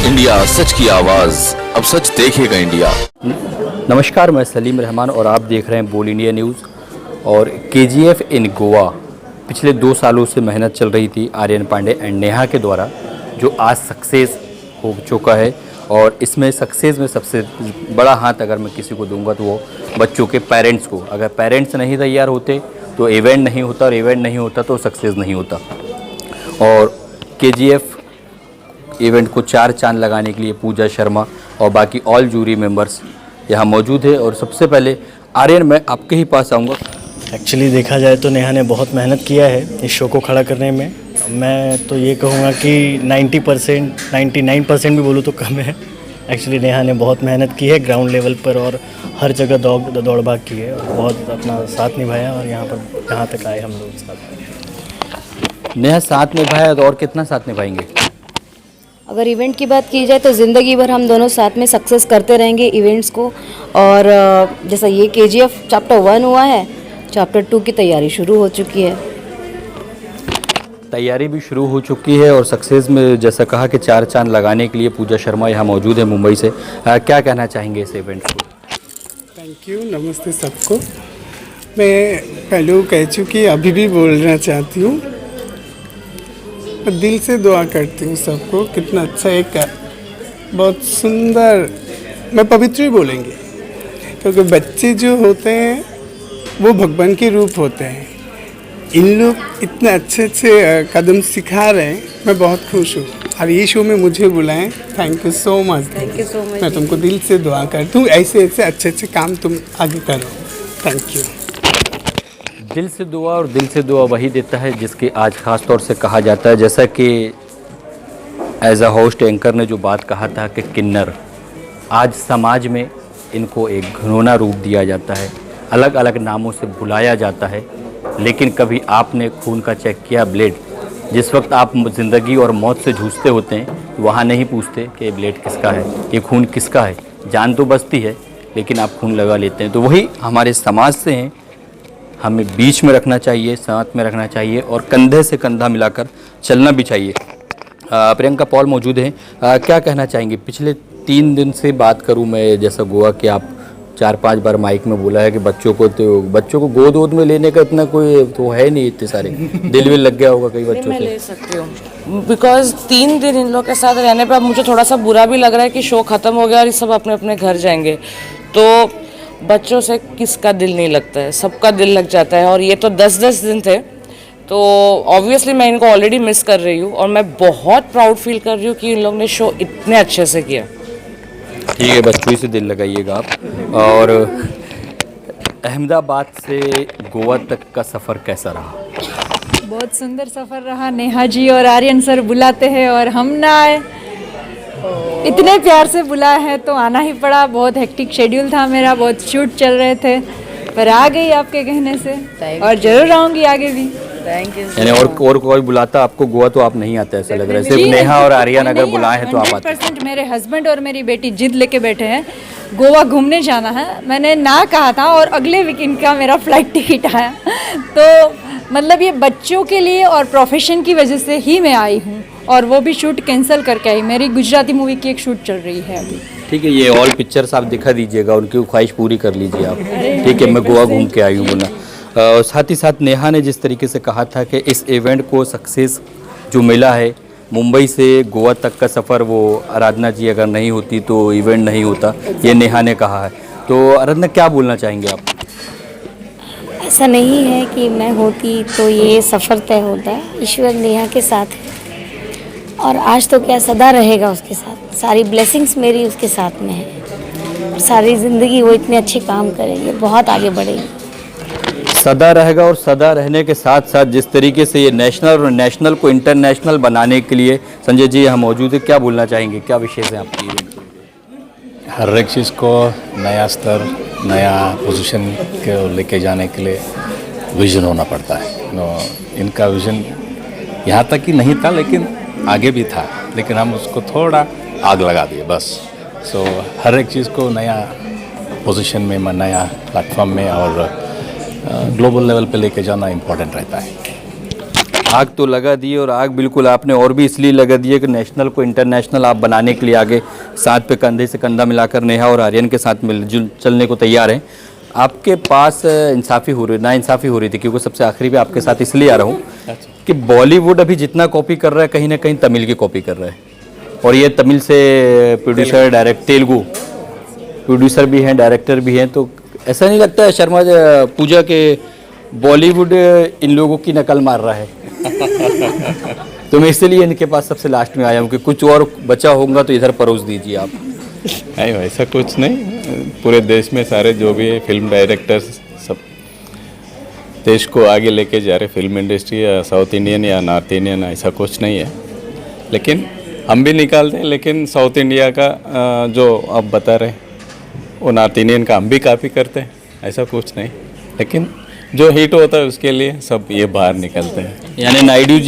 India सच की आवाज, अब सच देखेगा इंडिया। नमस्कार, मैं सलीम रहमान और आप देख रहे हैं बोल इंडिया न्यूज़। और केजीएफ इन गोवा पिछले 2 सालों से मेहनत चल रही थी आर्यन पांडे एंड नेहा के द्वारा, जो आज सक्सेस हो चुका है। और इसमें सक्सेस में सबसे बड़ा हाथ अगर मैं किसी को दूंगा तो वो बच्चों के पेरेंट्स को। अगर पेरेंट्स नहीं तैयार होते तो इवेंट नहीं होता, और इवेंट नहीं होता तो सक्सेस नहीं होता। और केजीएफ इवेंट को 4 चांद लगाने के लिए पूजा शर्मा और बाकी ऑल जूरी मेंबर्स यहाँ मौजूद है। और सबसे पहले आर्यन, मैं आपके ही पास आऊँगा। एक्चुअली देखा जाए तो नेहा ने बहुत मेहनत किया है इस शो को खड़ा करने में। मैं तो ये कहूँगा कि 90%, 99% भी बोलूँ तो कम है। एक्चुअली नेहा ने बहुत मेहनत की है ग्राउंड लेवल पर, और हर जगह दौड़ भाग की है, और बहुत अपना साथ निभाया, और यहाँ तक आए हम लोग साथ। नेहा साथ निभाया तो और कितना साथ निभाएंगे? अगर इवेंट की बात की जाए तो ज़िंदगी भर हम दोनों साथ में सक्सेस करते रहेंगे इवेंट्स को। और जैसा ये केजीएफ चैप्टर 1 हुआ है, चैप्टर 2 की तैयारी शुरू हो चुकी है। तैयारी भी शुरू हो चुकी है और सक्सेस में जैसा कहा कि 4 चांद लगाने के लिए पूजा शर्मा यहाँ मौजूद है मुंबई से। क्या कहना चाहेंगे इस इवेंट को? थैंक यू, नमस्ते सबको। मैं पहले कह चुकी, अभी भी बोलना चाहती हूँ। मैं दिल से दुआ करती हूँ सबको, कितना अच्छा एक बहुत सुंदर, मैं पवित्र ही बोलेंगे, क्योंकि बच्चे जो होते हैं वो भगवान के रूप होते हैं। इन लोग इतने अच्छे अच्छे कदम सिखा रहे हैं, मैं बहुत खुश हूँ। और ये शो में मुझे बुलाएं, thank you so much. Thank you so much. मैं तुमको दिल से दुआ करती हूँ, ऐसे ऐसे अच्छे अच्छे काम तुम आगे करो। Thank you. दिल से दुआ, और दिल से दुआ वही देता है जिसकी आज ख़ास तौर से कहा जाता है। जैसा कि एज अ होस्ट एंकर ने जो बात कहा था कि किन्नर, आज समाज में इनको एक घिनौना रूप दिया जाता है, अलग अलग नामों से बुलाया जाता है। लेकिन कभी आपने खून का चेक किया ब्लेड? जिस वक्त आप ज़िंदगी और मौत से जूझते होते हैं वहाँ नहीं पूछते कि ये ब्लेड किसका है, ये खून किसका है। जान तो बचती है लेकिन आप खून लगा लेते हैं। तो वही हमारे समाज से हैं, हमें बीच में रखना चाहिए, साथ में रखना चाहिए और कंधे से कंधा मिलाकर चलना भी चाहिए। प्रियंका पॉल मौजूद हैं। क्या कहना चाहेंगे? पिछले 3 दिन से बात करूं मैं, जैसा गोवा कि आप 4-5 बार माइक में बोला है कि बच्चों को गोद में लेने का इतना कोई तो है नहीं, इतने सारे दिल भी लग गया होगा कई बच्चों से। मैं ले सकती हूँ बिकॉज 3 दिन इन लोग के साथ रहने पर मुझे थोड़ा सा बुरा भी लग रहा है कि शो ख़त्म हो गया और ये सब अपने अपने घर जाएंगे। तो बच्चों से किसका दिल नहीं लगता है, सबका दिल लग जाता है। और ये तो 10-10 दिन थे, तो ऑब्वियसली मैं इनको ऑलरेडी मिस कर रही हूँ, और मैं बहुत प्राउड फील कर रही हूँ कि इन लोग ने शो इतने अच्छे से किया। ठीक है, बस कोई से दिल लगाइएगा आप। और अहमदाबाद से गोवा तक का सफ़र कैसा रहा? बहुत सुंदर सफ़र रहा। नेहा जी और आर्यन सर बुलाते हैं और हम ना आए, इतने प्यार से बुलाया है तो आना ही पड़ा। बहुत हेक्टिक शेड्यूल था मेरा, बहुत शूट चल रहे थे, पर आ गई आपके कहने से, और ज़रूर आऊँगी आगे भी। Thank you. यानी और कोई बुलाता आपको गोवा तो आप नहीं आते, ऐसा लग रहा है। सिर्फ नेहा और आर्यन अगर बुलाए हैं तो आप आते हैं। 100% मेरे हस्बैंड और मेरी बेटी जिद लेके बैठे हैं, गोवा घूमने जाना है। मैंने ना कहा था और अगले वीकेंड का मेरा फ्लाइट टिकट आया। तो मतलब ये बच्चों के लिए और प्रोफेशन की वजह से ही मैं आई हूँ, और वो भी शूट कैंसिल करके आई। मेरी गुजराती मूवी की एक शूट चल रही है अभी। ठीक है, ये ऑल पिक्चर्स आप दिखा दीजिएगा, उनकी ख्वाहिश पूरी कर लीजिए आप। ठीक है, मैं गोवा घूम के आई हूँ बोला। साथ ही साथ नेहा ने जिस तरीके से कहा था कि इस इवेंट को सक्सेस जो मिला है, मुंबई से गोवा तक का सफ़र, वो आराधना जी अगर नहीं होती तो इवेंट नहीं होता, ये नेहा ने कहा है। तो आराधना, क्या बोलना चाहेंगे आप? ऐसा नहीं है कि मैं होती तो ये सफ़र तय होता है। ईश्वर नेहा के साथ है, और आज तो क्या सदा रहेगा उसके साथ। सारी ब्लेसिंग्स मेरी उसके साथ में है, सारी ज़िंदगी वो इतने अच्छे काम करेंगे, बहुत आगे बढ़ेगी। सदा रहेगा, और सदा रहने के साथ साथ जिस तरीके से ये नेशनल और नेशनल को इंटरनेशनल बनाने के लिए संजय जी यहाँ मौजूद है, क्या बोलना चाहेंगे? क्या विशेष है आपकी इवेंट? हर एक चीज़ को नया स्तर, नया पोजीशन के लेके जाने के लिए विज़न होना पड़ता है। इनका विज़न यहाँ तक ही नहीं था, लेकिन आगे भी था, लेकिन हम उसको थोड़ा आग लगा दिए बस। सो हर एक चीज़ को नया पोजीशन में, नया प्लेटफॉर्म में और ग्लोबल लेवल पे लेके जाना इम्पोर्टेंट रहता है। आग तो लगा दी और आग बिल्कुल आपने और भी इसलिए लगा दी है कि नेशनल को इंटरनेशनल आप बनाने के लिए आगे साथ पे कंधे से कंधा मिलाकर नेहा और आर्यन के साथ मिलजुल चलने को तैयार हैं। आपके पास इंसाफ़ी हो रही ना इंसाफ़ी हो रही थी, क्योंकि सबसे आखिरी पे आपके साथ इसलिए आ रहा हूँ कि बॉलीवुड अभी जितना कॉपी कर रहा है कहीं ना कहीं तमिल की कॉपी कर रहा है, और ये तमिल से प्रोड्यूसर डायरेक्ट तेलुगु प्रोड्यूसर भी हैं डायरेक्टर भी हैं, तो ऐसा नहीं लगता है शर्मा पूजा के बॉलीवुड इन लोगों की नकल मार रहा है? तो मैं इसलिए इनके पास सबसे लास्ट में आया हूँ कि कुछ और बचा होगा तो इधर परोस दीजिए आप। नहीं वैसा कुछ नहीं, पूरे देश में सारे जो भी फिल्म डायरेक्टर्स सब देश को आगे लेके जा रहे, फिल्म इंडस्ट्री या साउथ इंडियन या नॉर्थ इंडियन ऐसा कुछ नहीं है, लेकिन हम भी निकालते हैं। लेकिन साउथ इंडिया का जो आप बता रहे वो नॉर्थ इंडियन का हम भी काफ़ी करते हैं, ऐसा कुछ नहीं, लेकिन जो हिट होता है उसके लिए सब ये बाहर निकलते हैं। यानी नायडू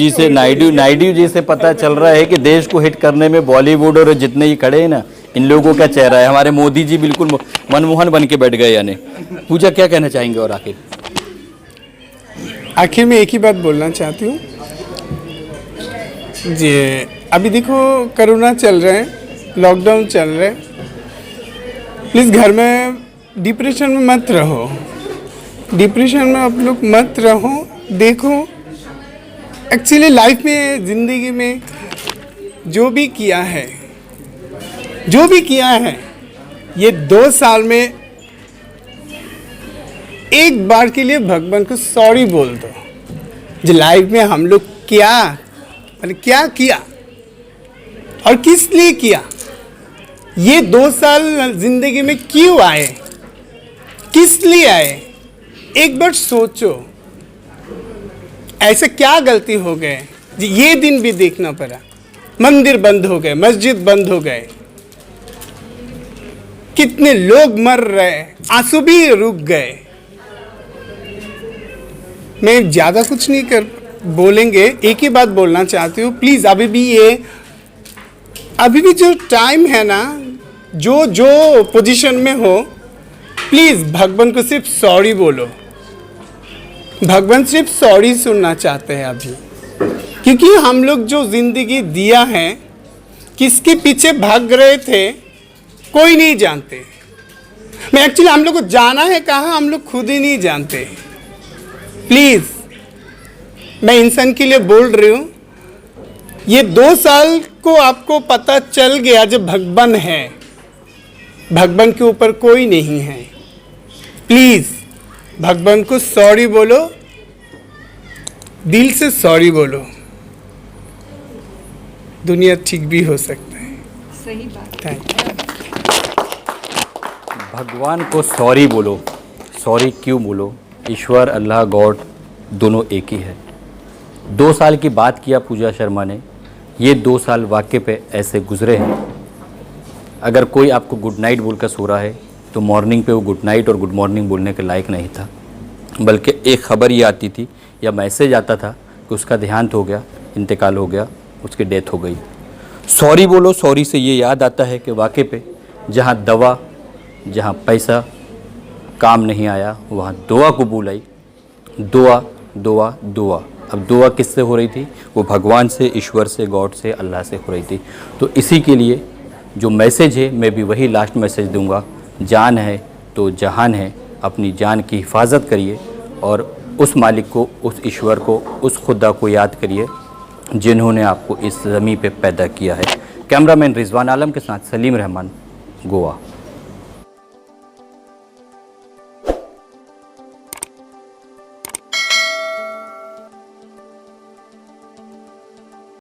जी से पता चल रहा है कि देश को हिट करने में बॉलीवुड और जितने ही खड़े हैं ना, इन लोगों का चेहरा है। हमारे मोदी जी बिल्कुल मनमोहन बन के बैठ गए। यानी पूजा क्या कहना चाहेंगे? और आखिर में एक ही बात बोलना चाहती हूँ जी, अभी देखो कोरोना चल रहे हैं, लॉकडाउन चल रहे हैं, प्लीज़ घर में डिप्रेशन में मत रहो, डिप्रेशन में आप लोग मत रहो। देखो एक्चुअली लाइफ में ज़िंदगी में जो भी किया है ये 2 साल में एक बार के लिए भगवान को सॉरी बोल दो। जो लाइफ में हम लोग क्या किया और किस लिए किया, ये 2 साल जिंदगी में क्यों आए, किस लिए आए, एक बार सोचो। ऐसे क्या गलती हो गए ये दिन भी देखना पड़ा, मंदिर बंद हो गए, मस्जिद बंद हो गए, कितने लोग मर रहे, आंसू भी रुक गए। मैं ज़्यादा कुछ नहीं कर बोलेंगे, एक ही बात बोलना चाहती हूँ, प्लीज़ अभी भी जो टाइम है ना, जो पोजीशन में हो, प्लीज़ भगवान को सिर्फ सॉरी बोलो। भगवान सिर्फ सॉरी सुनना चाहते हैं अभी, क्योंकि हम लोग जो ज़िंदगी दिया है, किसके पीछे भाग रहे थे कोई नहीं जानते। मैं एक्चुअली हम लोग को जाना है कहाँ हम लोग खुद ही नहीं जानते। प्लीज़ मैं इंसान के लिए बोल रही हूँ, ये 2 साल को आपको पता चल गया जब भगवान है, भगवान के ऊपर कोई नहीं है। प्लीज़ भगवान को सॉरी बोलो, दिल से सॉरी बोलो, दुनिया ठीक भी हो सकता है। सही बात। Thank you. भगवान को सॉरी बोलो। सॉरी क्यों बोलो? ईश्वर अल्लाह गॉड दोनों एक ही है। 2 साल की बात किया पूजा शर्मा ने, ये 2 साल वाकई पे ऐसे गुजरे हैं। अगर कोई आपको गुड नाइट बोलकर सो रहा है तो मॉर्निंग पे वो गुड नाइट और गुड मॉर्निंग बोलने के लायक नहीं था, बल्कि एक ख़बर ये आती थी या मैसेज आता था कि उसका देहांत हो गया, इंतकाल हो गया, उसकी डेथ हो गई। सॉरी बोलो। सॉरी से ये याद आता है कि वाकई पे जहाँ दवा, जहाँ पैसा काम नहीं आया, वहाँ दुआ कबूल आई। दुआ दुआ दुआ। अब दुआ किससे हो रही थी? वो भगवान से, ईश्वर से, गॉड से, अल्लाह से हो रही थी। तो इसी के लिए जो मैसेज है मैं भी वही लास्ट मैसेज दूंगा, जान है तो जहान है। अपनी जान की हिफाजत करिए और उस मालिक को, उस ईश्वर को, उस खुदा को याद करिए जिन्होंने आपको इस ज़मीन पे पैदा किया है। कैमरामैन रिजवान आलम के साथ सलीम रहमान, गोवा।